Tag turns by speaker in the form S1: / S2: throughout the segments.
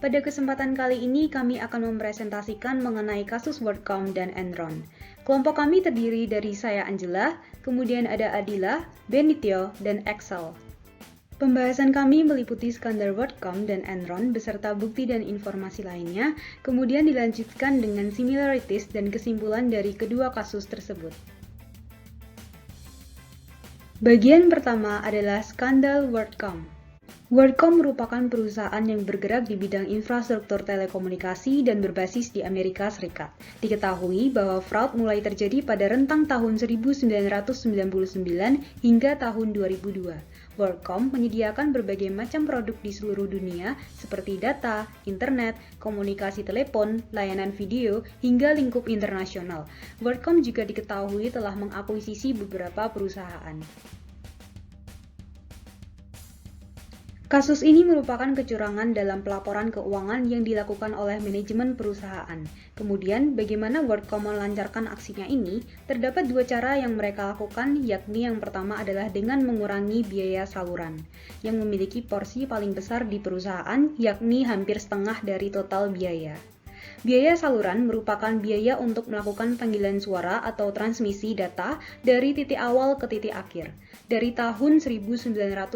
S1: Pada kesempatan kali ini kami akan mempresentasikan mengenai kasus WorldCom dan Enron. Kelompok kami terdiri dari saya Angela, kemudian ada Adila, Benitio, dan Excel. Pembahasan kami meliputi skandal WorldCom dan Enron beserta bukti dan informasi lainnya, kemudian dilanjutkan dengan similarities dan kesimpulan dari kedua kasus tersebut. Bagian pertama adalah skandal WorldCom. WorldCom merupakan perusahaan yang bergerak di bidang infrastruktur telekomunikasi dan berbasis di Amerika Serikat. Diketahui bahwa fraud mulai terjadi pada rentang tahun 1999 hingga tahun 2002. WorldCom menyediakan berbagai macam produk di seluruh dunia seperti data, internet, komunikasi telepon, layanan video, hingga lingkup internasional. WorldCom juga diketahui telah mengakuisisi beberapa perusahaan. Kasus ini merupakan kecurangan dalam pelaporan keuangan yang dilakukan oleh manajemen perusahaan. Kemudian, bagaimana WorldCom melancarkan aksinya ini? Terdapat dua cara yang mereka lakukan, yakni yang pertama adalah dengan mengurangi biaya saluran, yang memiliki porsi paling besar di perusahaan, yakni hampir setengah dari total biaya. Biaya saluran merupakan biaya untuk melakukan panggilan suara atau transmisi data dari titik awal ke titik akhir. Dari tahun 1999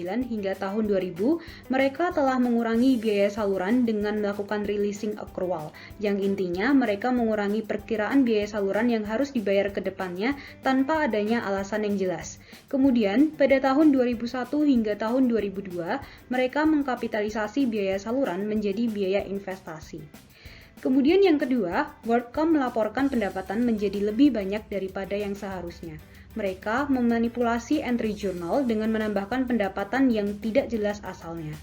S1: hingga tahun 2000, mereka telah mengurangi biaya saluran dengan melakukan releasing accrual, yang intinya mereka mengurangi perkiraan biaya saluran yang harus dibayar ke depannya tanpa adanya alasan yang jelas. Kemudian, pada tahun 2001 hingga tahun 2002, mereka mengkapitalisasi biaya saluran menjadi biaya investasi. Kemudian yang kedua, WorldCom melaporkan pendapatan menjadi lebih banyak daripada yang seharusnya. Mereka memanipulasi entry journal dengan menambahkan pendapatan yang tidak jelas asalnya.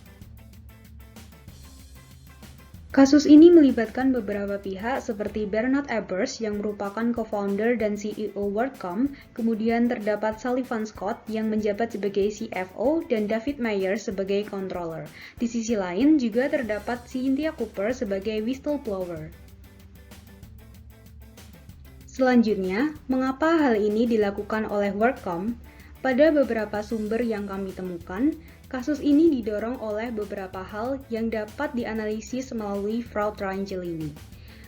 S1: Kasus ini melibatkan beberapa pihak seperti Bernard Ebbers yang merupakan co-founder dan CEO WorldCom, kemudian terdapat Sullivan Scott yang menjabat sebagai CFO dan David Mayer sebagai controller. Di sisi lain juga terdapat Cynthia Cooper sebagai whistleblower. Selanjutnya, mengapa hal ini dilakukan oleh WorldCom? Pada beberapa sumber yang kami temukan, kasus ini didorong oleh beberapa hal yang dapat dianalisis melalui fraud triangle ini.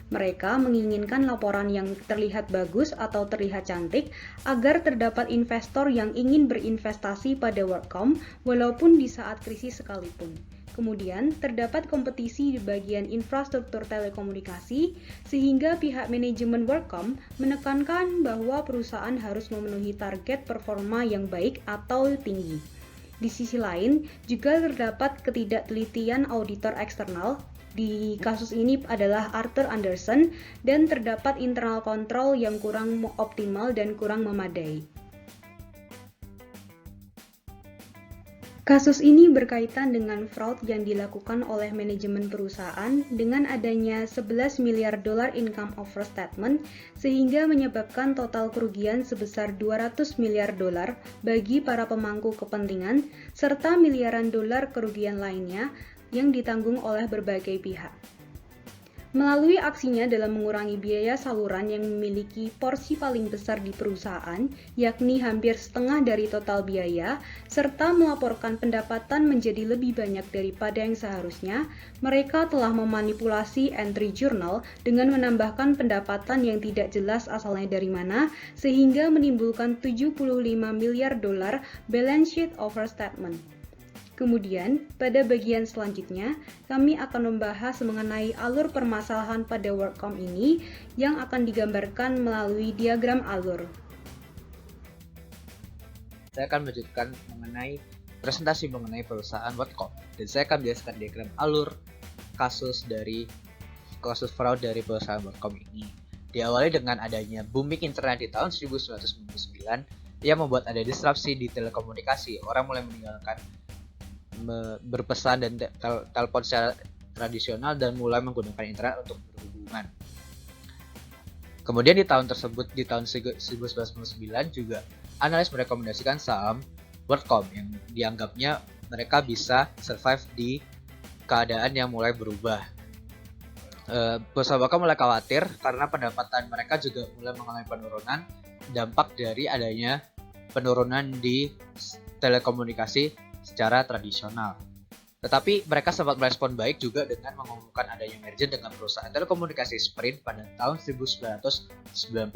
S1: Mereka menginginkan laporan yang terlihat bagus atau terlihat cantik agar terdapat investor yang ingin berinvestasi pada WorldCom walaupun di saat krisis sekalipun. Kemudian, terdapat kompetisi di bagian infrastruktur telekomunikasi, sehingga pihak manajemen WorldCom menekankan bahwa perusahaan harus memenuhi target performa yang baik atau tinggi. Di sisi lain, juga terdapat ketidaktelitian auditor eksternal. Di kasus ini adalah Arthur Andersen, dan terdapat internal control yang kurang optimal dan kurang memadai. Kasus ini berkaitan dengan fraud yang dilakukan oleh manajemen perusahaan dengan adanya 11 miliar dolar income over statement sehingga menyebabkan total kerugian sebesar 200 miliar dolar bagi para pemangku kepentingan serta miliaran dolar kerugian lainnya yang ditanggung oleh berbagai pihak. Melalui aksinya dalam mengurangi biaya saluran yang memiliki porsi paling besar di perusahaan, yakni hampir setengah dari total biaya, serta melaporkan pendapatan menjadi lebih banyak daripada yang seharusnya, mereka telah memanipulasi entry journal dengan menambahkan pendapatan yang tidak jelas asalnya dari mana, sehingga menimbulkan 75 miliar dolar balance sheet overstatement. Kemudian, pada bagian selanjutnya, kami akan membahas mengenai alur permasalahan pada WorldCom ini yang akan digambarkan melalui diagram alur.
S2: Saya akan melanjutkan mengenai presentasi mengenai perusahaan WorldCom, dan saya akan menjelaskan diagram alur kasus fraud dari perusahaan WorldCom ini. Diawali dengan adanya booming internet di tahun 1999 yang membuat ada disrupsi di telekomunikasi. Orang mulai meninggalkan berpesan dan telepon secara tradisional dan mulai menggunakan internet untuk berhubungan. Kemudian di tahun 1999 juga analis merekomendasikan saham WorldCom yang dianggapnya mereka bisa survive di keadaan yang mulai berubah. Perusahaan WorldCom mulai khawatir karena pendapatan mereka juga mulai mengalami penurunan, dampak dari adanya penurunan di telekomunikasi secara tradisional. Tetapi mereka sempat merespon baik juga dengan mengumumkan adanya merger dengan perusahaan telekomunikasi Sprint pada tahun 1999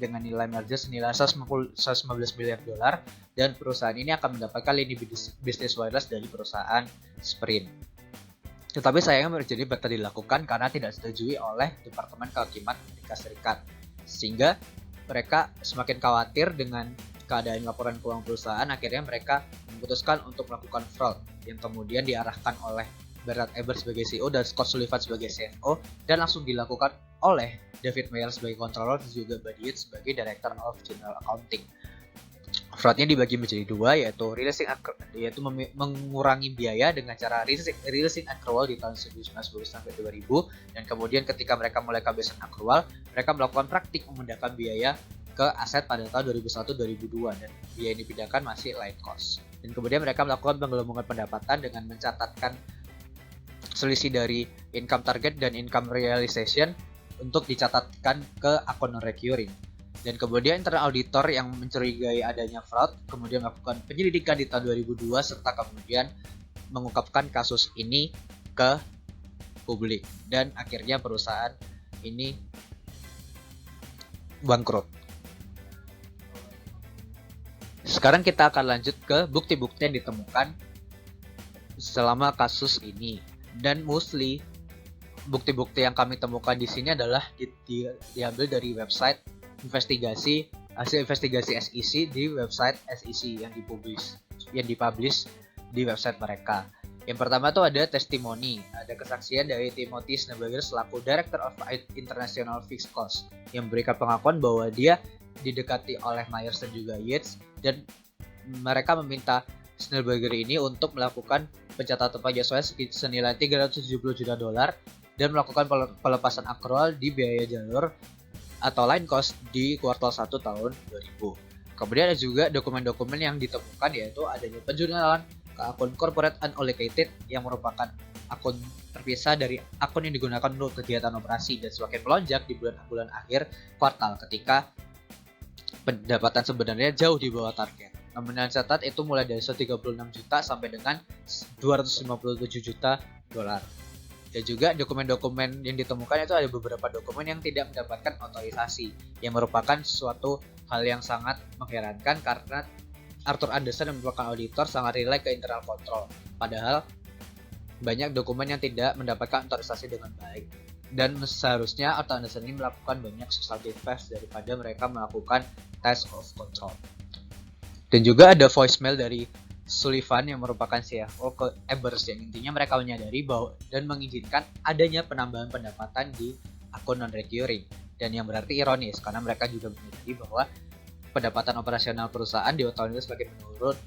S2: dengan nilai merger senilai 115 miliar dolar, dan perusahaan ini akan mendapatkan lini bisnis wireless dari perusahaan Sprint. Tetapi sayangnya merger ini batal dilakukan karena tidak disetujui oleh Departemen Kehakiman Amerika Serikat, sehingga mereka semakin khawatir dengan keadaan laporan keuangan perusahaan. Akhirnya mereka memutuskan untuk melakukan fraud yang kemudian diarahkan oleh Bernard Ebbers sebagai CEO dan Scott Sullivan sebagai CFO, dan langsung dilakukan oleh David Mayer sebagai controller dan juga Buddy Yates sebagai Director of General Accounting. Fraudnya dibagi menjadi dua, yaitu mengurangi biaya dengan cara releasing accrual di tahun 1990 sampai 2000, dan kemudian ketika mereka mulai kehabisan accrual, mereka melakukan praktik memindahkan biaya ke aset pada tahun 2001-2002, dan biaya yang dipindahkan masih light cost. Dan kemudian mereka melakukan penggelembungan pendapatan dengan mencatatkan selisih dari income target dan income realization untuk dicatatkan ke akun non-recurring. Dan kemudian internal auditor yang mencurigai adanya fraud kemudian melakukan penyelidikan di tahun 2002 serta kemudian mengungkapkan kasus ini ke publik, dan akhirnya perusahaan ini bangkrut. Sekarang kita akan lanjut ke bukti-bukti yang ditemukan selama kasus ini, dan mostly bukti-bukti yang kami temukan di sini adalah diambil dari website hasil investigasi SEC di website SEC yang dipublish di website mereka. Yang pertama tuh ada testimoni, ada kesaksian dari Timothy Schneeberger selaku Director of International Fixed Cost yang memberikan pengakuan bahwa dia didekati oleh Myers dan juga Yates, dan mereka meminta Schneeberger ini untuk melakukan pencatatan pajak senilai $370 juta dan melakukan pelepasan accrual di biaya jalur atau line cost di kuartal 1 tahun 2000. Kemudian ada juga dokumen-dokumen yang ditemukan, yaitu adanya penjurnalan ke akun corporate unallocated yang merupakan akun terpisah dari akun yang digunakan untuk kegiatan operasi, dan semakin melonjak di bulan akhir kuartal ketika pendapatan sebenarnya jauh di bawah target. Namun yang catat itu mulai dari 136 juta sampai dengan 257 juta dolar. Dan juga dokumen-dokumen yang ditemukan itu ada beberapa dokumen yang tidak mendapatkan otorisasi, yang merupakan suatu hal yang sangat mengherankan karena Arthur Andersen yang merupakan auditor sangat rely ke internal control. Padahal banyak dokumen yang tidak mendapatkan otorisasi dengan baik. Dan seharusnya Arthur Andersen ini melakukan banyak substantive test daripada mereka melakukan test of control. Dan juga ada voicemail dari Sullivan yang merupakan CFO ke Ebbers, yang intinya mereka menyadari bahwa dan mengizinkan adanya penambahan pendapatan di akun non-recurring, dan yang berarti ironis karena mereka juga menyadari bahwa pendapatan operasional perusahaan di tahun ini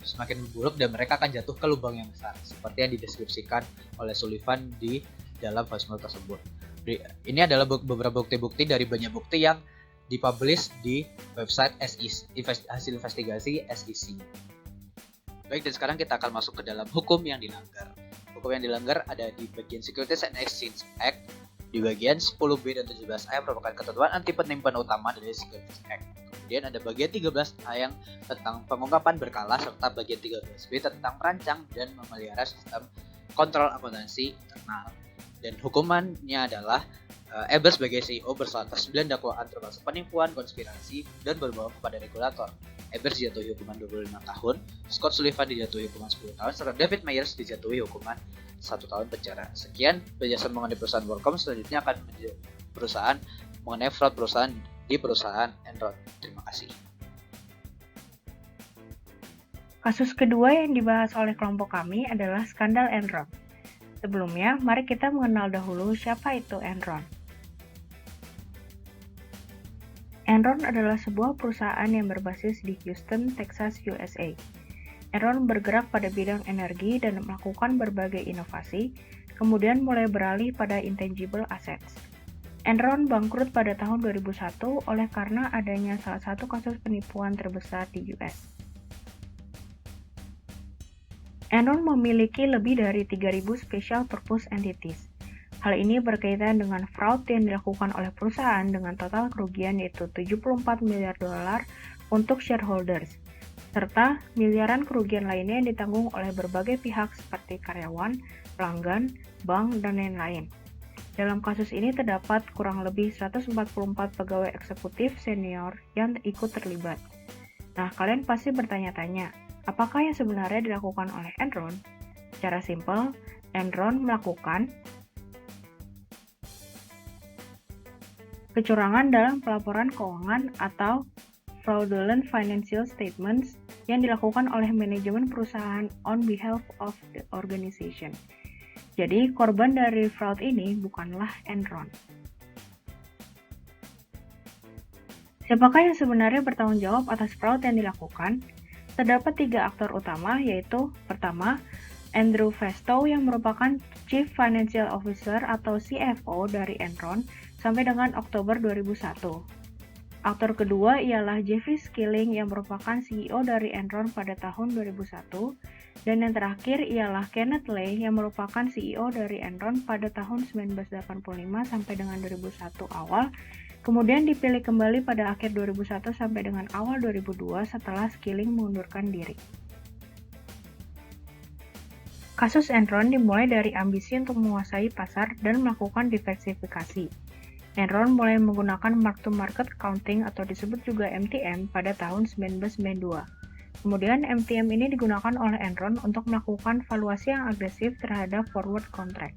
S2: semakin memburuk dan mereka akan jatuh ke lubang yang besar seperti yang dideskripsikan oleh Sullivan di dalam voicemail tersebut. Ini adalah beberapa bukti-bukti dari banyak bukti yang dipublish di website hasil investigasi SEC. Baik, dan sekarang kita akan masuk ke dalam hukum yang dilanggar. Hukum yang dilanggar ada di bagian Securities and Exchange Act, di bagian 10B dan 17A merupakan ketentuan anti penipuan utama dari Securities Act. Kemudian ada bagian 13A yang tentang pengungkapan berkala, serta bagian 13B tentang merancang dan memelihara sistem kontrol akuntansi internal. Dan hukumannya adalah Ebbers sebagai CEO bersalah atas 9 dakwaan termasuk penipuan, konspirasi, dan berbohong kepada regulator. Ebbers dijatuhi hukuman 25 tahun, Scott Sullivan dijatuhi hukuman 10 tahun, serta David Myers dijatuhi hukuman 1 tahun penjara. Sekian penjelasan mengenai perusahaan WorldCom. Selanjutnya akan perusahaan mengenai fraud perusahaan di perusahaan Enron. Terima kasih.
S3: Kasus kedua yang dibahas oleh kelompok kami adalah skandal Enron. Sebelumnya, mari kita mengenal dahulu siapa itu Enron. Enron adalah sebuah perusahaan yang berbasis di Houston, Texas, USA. Enron bergerak pada bidang energi dan melakukan berbagai inovasi, kemudian mulai beralih pada intangible assets. Enron bangkrut pada tahun 2001 oleh karena adanya salah satu kasus penipuan terbesar di US. Enron memiliki lebih dari 3.000 special purpose entities. Hal ini berkaitan dengan fraud yang dilakukan oleh perusahaan dengan total kerugian yaitu $74 miliar untuk shareholders. serta miliaran kerugian lainnya yang ditanggung oleh berbagai pihak seperti karyawan, pelanggan, bank, dan lain-lain. Dalam kasus ini terdapat kurang lebih 144 pegawai eksekutif senior yang ikut terlibat. Nah, kalian pasti bertanya-tanya, apakah yang sebenarnya dilakukan oleh Enron? Secara simpel, Enron melakukan kecurangan dalam pelaporan keuangan atau fraudulent financial statements yang dilakukan oleh manajemen perusahaan on behalf of the organization. Jadi, korban dari fraud ini bukanlah Enron. Siapakah yang sebenarnya bertanggung jawab atas fraud yang dilakukan? Terdapat 3 aktor utama, yaitu pertama, Andrew Fastow yang merupakan Chief Financial Officer atau CFO dari Enron sampai dengan Oktober 2001. Aktor kedua ialah Jeffrey Skilling yang merupakan CEO dari Enron pada tahun 2001, dan yang terakhir ialah Kenneth Lay yang merupakan CEO dari Enron pada tahun 1985 sampai dengan 2001 awal, kemudian dipilih kembali pada akhir 2001 sampai dengan awal 2002 setelah Skilling mengundurkan diri. Kasus Enron dimulai dari ambisi untuk menguasai pasar dan melakukan diversifikasi. Enron mulai menggunakan mark-to-market accounting atau disebut juga MTM pada tahun 1992. Kemudian MTM ini digunakan oleh Enron untuk melakukan valuasi yang agresif terhadap forward contract.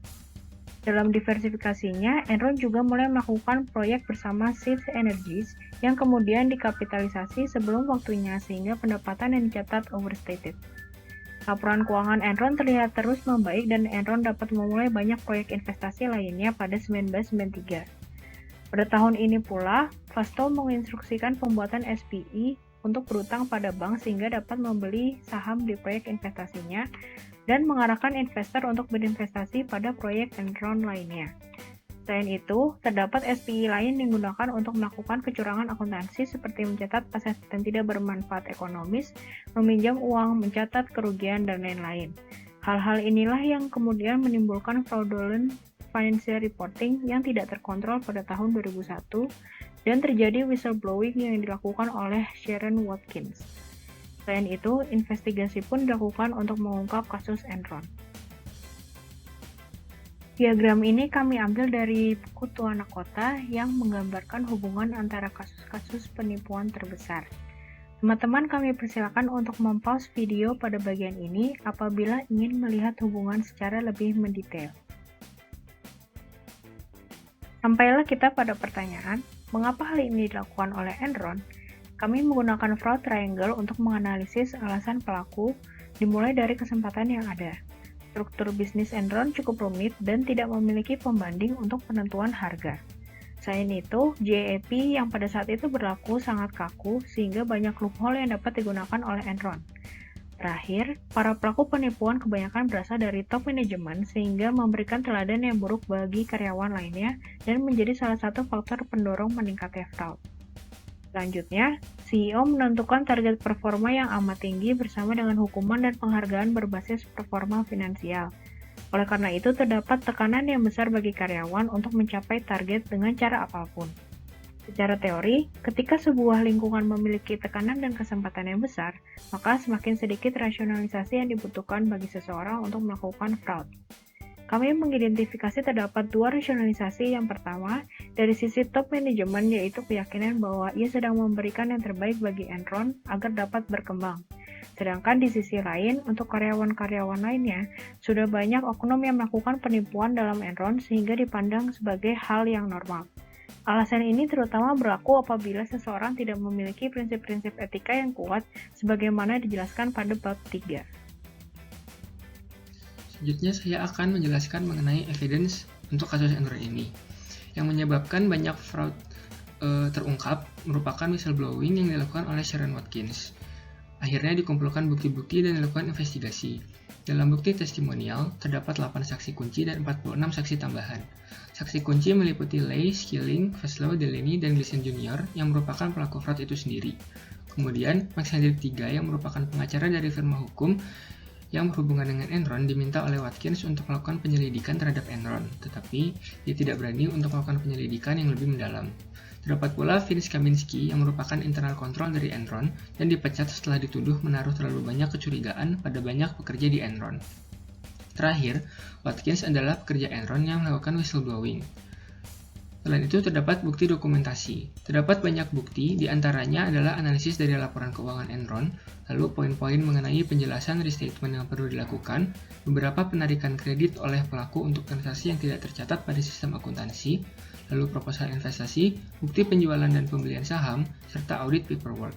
S3: Dalam diversifikasinya, Enron juga mulai melakukan proyek bersama Sith Energies yang kemudian dikapitalisasi sebelum waktunya sehingga pendapatan yang dicatat overstated. Laporan keuangan Enron terlihat terus membaik dan Enron dapat memulai banyak proyek investasi lainnya pada 1993. Pada tahun ini pula, Fastow menginstruksikan pembuatan SPE untuk berutang pada bank sehingga dapat membeli saham di proyek investasinya dan mengarahkan investor untuk berinvestasi pada proyek Enron lainnya. Selain itu, terdapat SPE lain yang digunakan untuk melakukan kecurangan akuntansi seperti mencatat aset yang tidak bermanfaat ekonomis, meminjam uang, mencatat kerugian, dan lain-lain. Hal-hal inilah yang kemudian menimbulkan fraudulent financial reporting yang tidak terkontrol pada tahun 2001 dan terjadi whistleblowing yang dilakukan oleh Sharon Watkins. Selain itu, investigasi pun dilakukan untuk mengungkap kasus Enron. Diagram ini kami ambil dari buku Tuan Kota yang menggambarkan hubungan antara kasus-kasus penipuan terbesar. Teman-teman kami persilakan untuk mempause video pada bagian ini apabila ingin melihat hubungan secara lebih mendetail. Sampailah kita pada pertanyaan, mengapa hal ini dilakukan oleh Enron? Kami menggunakan fraud triangle untuk menganalisis alasan pelaku dimulai dari kesempatan yang ada. Struktur bisnis Enron cukup rumit dan tidak memiliki pembanding untuk penentuan harga. Selain itu, GAAP yang pada saat itu berlaku sangat kaku sehingga banyak loophole yang dapat digunakan oleh Enron. Terakhir, para pelaku penipuan kebanyakan berasal dari top manajemen sehingga memberikan teladan yang buruk bagi karyawan lainnya dan menjadi salah satu faktor pendorong meningkatnya fraud. Selanjutnya, CEO menentukan target performa yang amat tinggi bersama dengan hukuman dan penghargaan berbasis performa finansial. Oleh karena itu, terdapat tekanan yang besar bagi karyawan untuk mencapai target dengan cara apapun. Secara teori, ketika sebuah lingkungan memiliki tekanan dan kesempatan yang besar, maka semakin sedikit rasionalisasi yang dibutuhkan bagi seseorang untuk melakukan fraud. Kami mengidentifikasi terdapat 2 rasionalisasi. Yang pertama, dari sisi top manajemen, yaitu keyakinan bahwa ia sedang memberikan yang terbaik bagi Enron agar dapat berkembang. Sedangkan di sisi lain, untuk karyawan-karyawan lainnya, sudah banyak oknum yang melakukan penipuan dalam Enron sehingga dipandang sebagai hal yang normal. Alasan ini terutama berlaku apabila seseorang tidak memiliki prinsip-prinsip etika yang kuat sebagaimana dijelaskan pada bab 3.
S4: Selanjutnya saya akan menjelaskan mengenai evidence untuk kasus Enron ini. Yang menyebabkan banyak fraud terungkap merupakan whistleblowing yang dilakukan oleh Sharon Watkins. Akhirnya dikumpulkan bukti-bukti dan dilakukan investigasi. Dalam bukti testimonial, terdapat 8 saksi kunci dan 46 saksi tambahan. Saksi kunci meliputi Lay, Skilling, Fastow, Delaney, dan Gleason Jr. yang merupakan pelaku fraud itu sendiri. Kemudian, Max Hendrick III yang merupakan pengacara dari firma hukum yang berhubungan dengan Enron diminta oleh Watkins untuk melakukan penyelidikan terhadap Enron, tetapi dia tidak berani untuk melakukan penyelidikan yang lebih mendalam. Terdapat pula Vince Kaminsky yang merupakan internal control dari Enron dan dipecat setelah dituduh menaruh terlalu banyak kecurigaan pada banyak pekerja di Enron. Terakhir, Watkins adalah pekerja Enron yang melakukan whistleblowing. Selain itu, terdapat bukti dokumentasi. Terdapat banyak bukti, diantaranya adalah analisis dari laporan keuangan Enron, lalu poin-poin mengenai penjelasan restatement yang perlu dilakukan, beberapa penarikan kredit oleh pelaku untuk transaksi yang tidak tercatat pada sistem akuntansi, lalu proposal investasi, bukti penjualan dan pembelian saham, serta audit paperwork.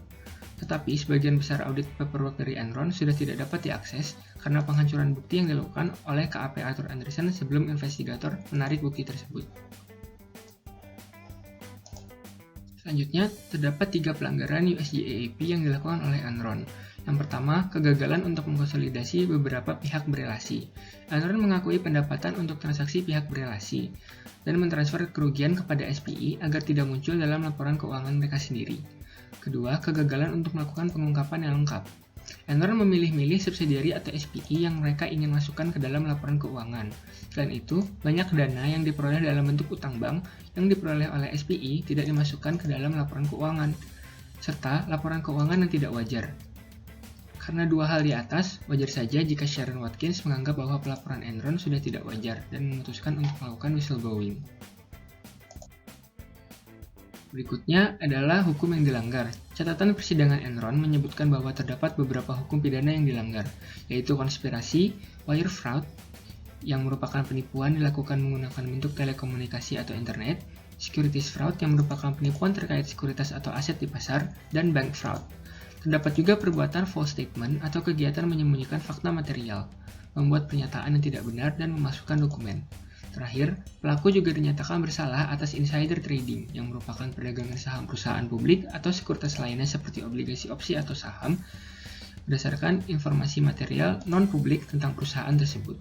S4: Tetapi, sebagian besar audit paperwork dari Enron sudah tidak dapat diakses karena penghancuran bukti yang dilakukan oleh KAP Arthur Andersen sebelum investigator menarik bukti tersebut. Selanjutnya, terdapat 3 pelanggaran US GAAP yang dilakukan oleh Enron. Yang pertama, kegagalan untuk mengkonsolidasi beberapa pihak berelasi. Enron mengakui pendapatan untuk transaksi pihak berelasi dan mentransfer kerugian kepada SPI agar tidak muncul dalam laporan keuangan mereka sendiri. Kedua, kegagalan untuk melakukan pengungkapan yang lengkap. Enron memilih-milih subsidiari atau SPI yang mereka ingin masukkan ke dalam laporan keuangan. Selain itu, banyak dana yang diperoleh dalam bentuk utang bank yang diperoleh oleh SPI tidak dimasukkan ke dalam laporan keuangan, serta laporan keuangan yang tidak wajar. Karena dua hal di atas, wajar saja jika Sharon Watkins menganggap bahwa pelaporan Enron sudah tidak wajar dan memutuskan untuk melakukan whistleblowing. Berikutnya adalah hukum yang dilanggar. Catatan persidangan Enron menyebutkan bahwa terdapat beberapa hukum pidana yang dilanggar, yaitu konspirasi, wire fraud, yang merupakan penipuan dilakukan menggunakan bentuk telekomunikasi atau internet, securities fraud yang merupakan penipuan terkait sekuritas atau aset di pasar, dan bank fraud. Terdapat juga perbuatan false statement atau kegiatan menyembunyikan fakta material, membuat pernyataan yang tidak benar dan memasukkan dokumen. Terakhir, pelaku juga dinyatakan bersalah atas insider trading yang merupakan perdagangan saham perusahaan publik atau sekuritas lainnya seperti obligasi opsi atau saham berdasarkan informasi material non-publik tentang perusahaan tersebut.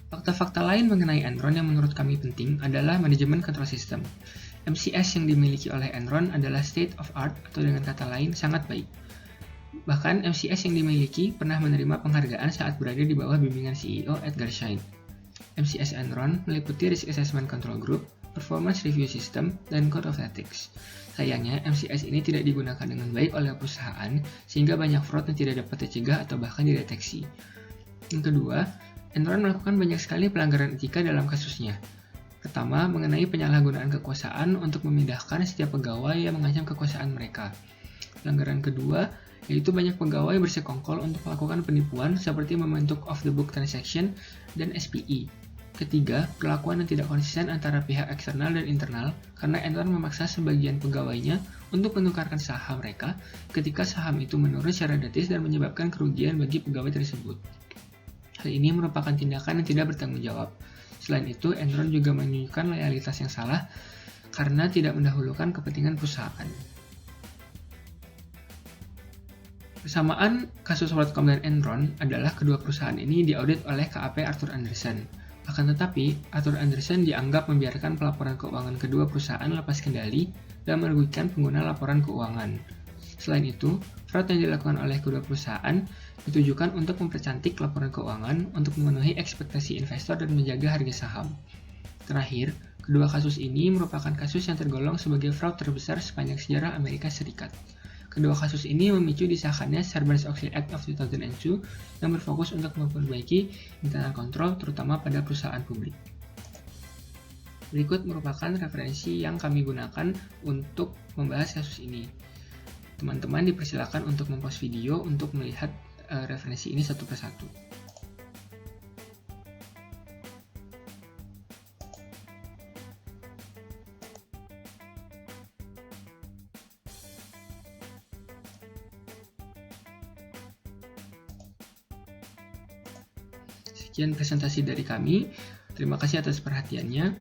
S4: Fakta-fakta lain mengenai Enron yang menurut kami penting adalah manajemen control system. MCS yang dimiliki oleh Enron adalah state of art atau dengan kata lain sangat baik. Bahkan MCS yang dimiliki pernah menerima penghargaan saat berada di bawah bimbingan CEO Edgar Schein. MCS Enron meliputi Risk Assessment Control Group, Performance Review System, dan Code of Ethics. Sayangnya, MCS ini tidak digunakan dengan baik oleh perusahaan sehingga banyak fraud yang tidak dapat dicegah atau bahkan dideteksi. Yang kedua, Enron melakukan banyak sekali pelanggaran etika dalam kasusnya. Pertama, mengenai penyalahgunaan kekuasaan untuk memindahkan setiap pegawai yang mengancam kekuasaan mereka. Pelanggaran kedua, yaitu banyak pegawai bersekongkol untuk melakukan penipuan seperti membentuk off-the-book transaction dan SPI. Ketiga, perlakuan yang tidak konsisten antara pihak eksternal dan internal karena Enron memaksa sebagian pegawainya untuk menukarkan saham mereka ketika saham itu menurun secara gratis dan menyebabkan kerugian bagi pegawai tersebut. Hal ini merupakan tindakan yang tidak bertanggung jawab. Selain itu, Enron juga menunjukkan loyalitas yang salah karena tidak mendahulukan kepentingan perusahaan. Persamaan kasus WorldCom dan Enron adalah kedua perusahaan ini diaudit oleh KAP Arthur Andersen. Akan tetapi, Arthur Andersen dianggap membiarkan pelaporan keuangan kedua perusahaan lepas kendali dan merugikan pengguna laporan keuangan. Selain itu, fraud yang dilakukan oleh kedua perusahaan ditujukan untuk mempercantik laporan keuangan untuk memenuhi ekspektasi investor dan menjaga harga saham. Terakhir, kedua kasus ini merupakan kasus yang tergolong sebagai fraud terbesar sepanjang sejarah Amerika Serikat. Kedua kasus ini memicu disahkannya Sarbanes-Oxley Act of 2002 yang berfokus untuk memperbaiki internal control terutama pada perusahaan publik. Berikut merupakan referensi yang kami gunakan untuk membahas kasus ini. Teman-teman dipersilakan untuk mempost video untuk melihat referensi ini satu persatu. Sekian presentasi dari kami. Terima kasih atas perhatiannya.